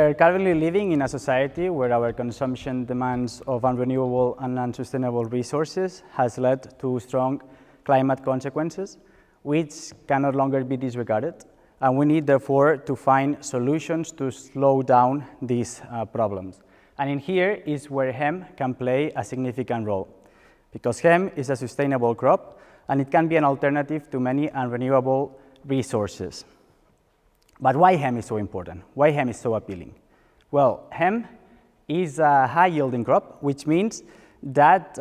are currently living in a society where our consumption demands of unrenewable and unsustainable resources has led to strong climate consequences, which can no longer be disregarded. And we need, therefore, to find solutions to slow down these problems. And in here is where hemp can play a significant role, because hemp is a sustainable crop, and it can be an alternative to many unrenewable resources. But why hemp is so important? Why hemp is so appealing? Well, hemp is a high-yielding crop, which means that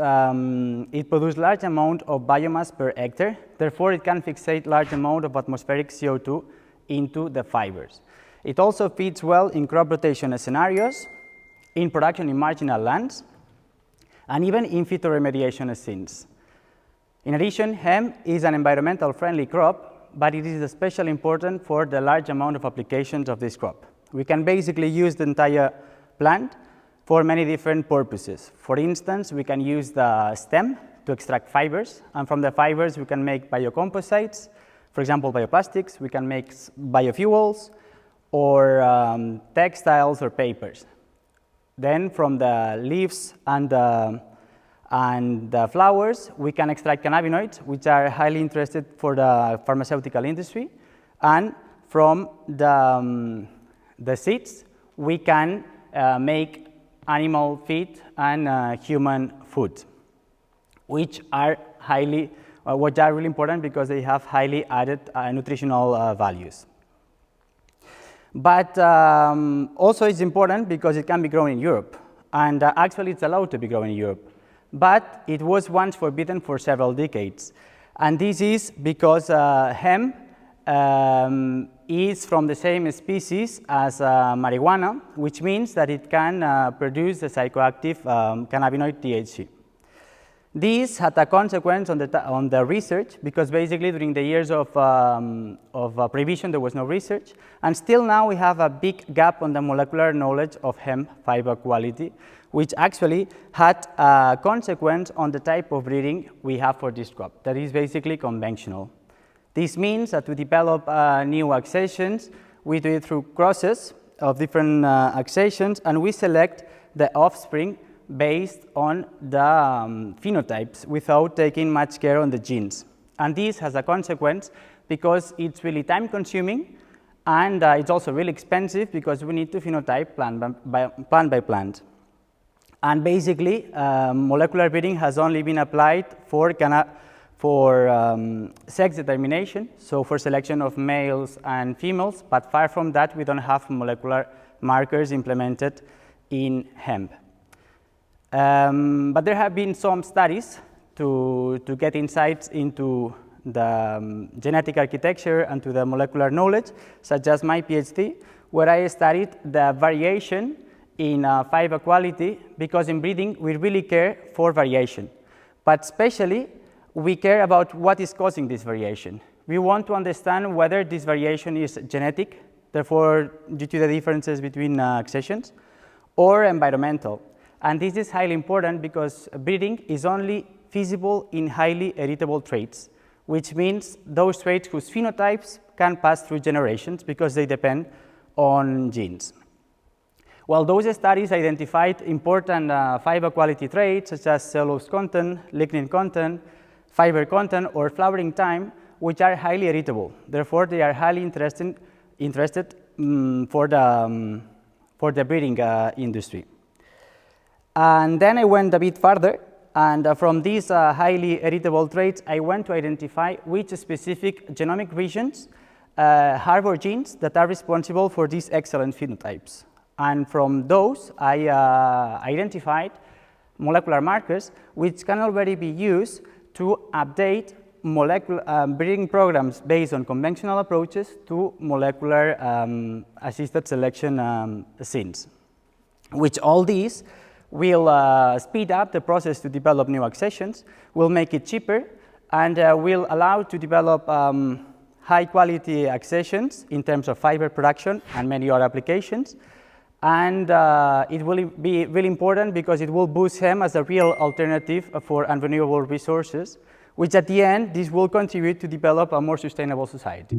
it produces large amount of biomass per hectare. Therefore, it can fixate large amount of atmospheric CO2 into the fibers. It also fits well in crop rotation scenarios, in production in marginal lands, and even in phytoremediation scenes. In addition, hemp is an environmental friendly crop, but it is especially important for the large amount of applications of this crop. We can basically use the entire plant for many different purposes. For instance, we can use the stem to extract fibers, and from the fibers we can make biocomposites, for example, bioplastics, we can make biofuels, or textiles or papers. Then from the leaves and the flowers, we can extract cannabinoids, which are highly interested for the pharmaceutical industry. And from the seeds, we can make animal feed and human food, which are really important because they have highly added nutritional values. But also it's important because it can be grown in Europe, and actually it's allowed to be grown in Europe. But it was once forbidden for several decades. And this is because hemp is from the same species as marijuana, which means that it can produce the psychoactive cannabinoid THC. This had a consequence on the research, because basically during the years of prohibition there was no research, and still now we have a big gap on the molecular knowledge of hemp fiber quality, which actually had a consequence on the type of breeding we have for this crop, that is basically conventional. This means that to develop new accessions, we do it through crosses of different accessions, and we select the offspring based on the phenotypes without taking much care on the genes. And this has a consequence because it's really time consuming, and it's also really expensive because we need to phenotype plant by plant. And basically, molecular breeding has only been applied for sex determination, so for selection of males and females, but far from that, we don't have molecular markers implemented in hemp. But there have been some studies to get insights into the genetic architecture and to the molecular knowledge, such as my PhD, where I studied the variation in fiber quality, because in breeding we really care for variation, but especially we care about what is causing this variation. We want to understand whether this variation is genetic, therefore due to the differences between accessions, or environmental. And this is highly important because breeding is only feasible in highly heritable traits, which means those traits whose phenotypes can pass through generations because they depend on genes. Well, those studies identified important fiber quality traits such as cellulose content, lignin content, fiber content, or flowering time, which are highly heritable. Therefore, they are highly interested for the breeding industry. And then I went a bit further, and from these highly heritable traits, I went to identify which specific genomic regions harbor genes that are responsible for these excellent phenotypes. And from those, I identified molecular markers which can already be used to update breeding programs based on conventional approaches to molecular assisted selection scenes, which all these will speed up the process to develop new accessions, will make it cheaper, and will allow to develop high quality accessions in terms of fiber production and many other applications. And it will be really important because it will boost hemp as a real alternative for unrenewable resources, which at the end, this will contribute to develop a more sustainable society.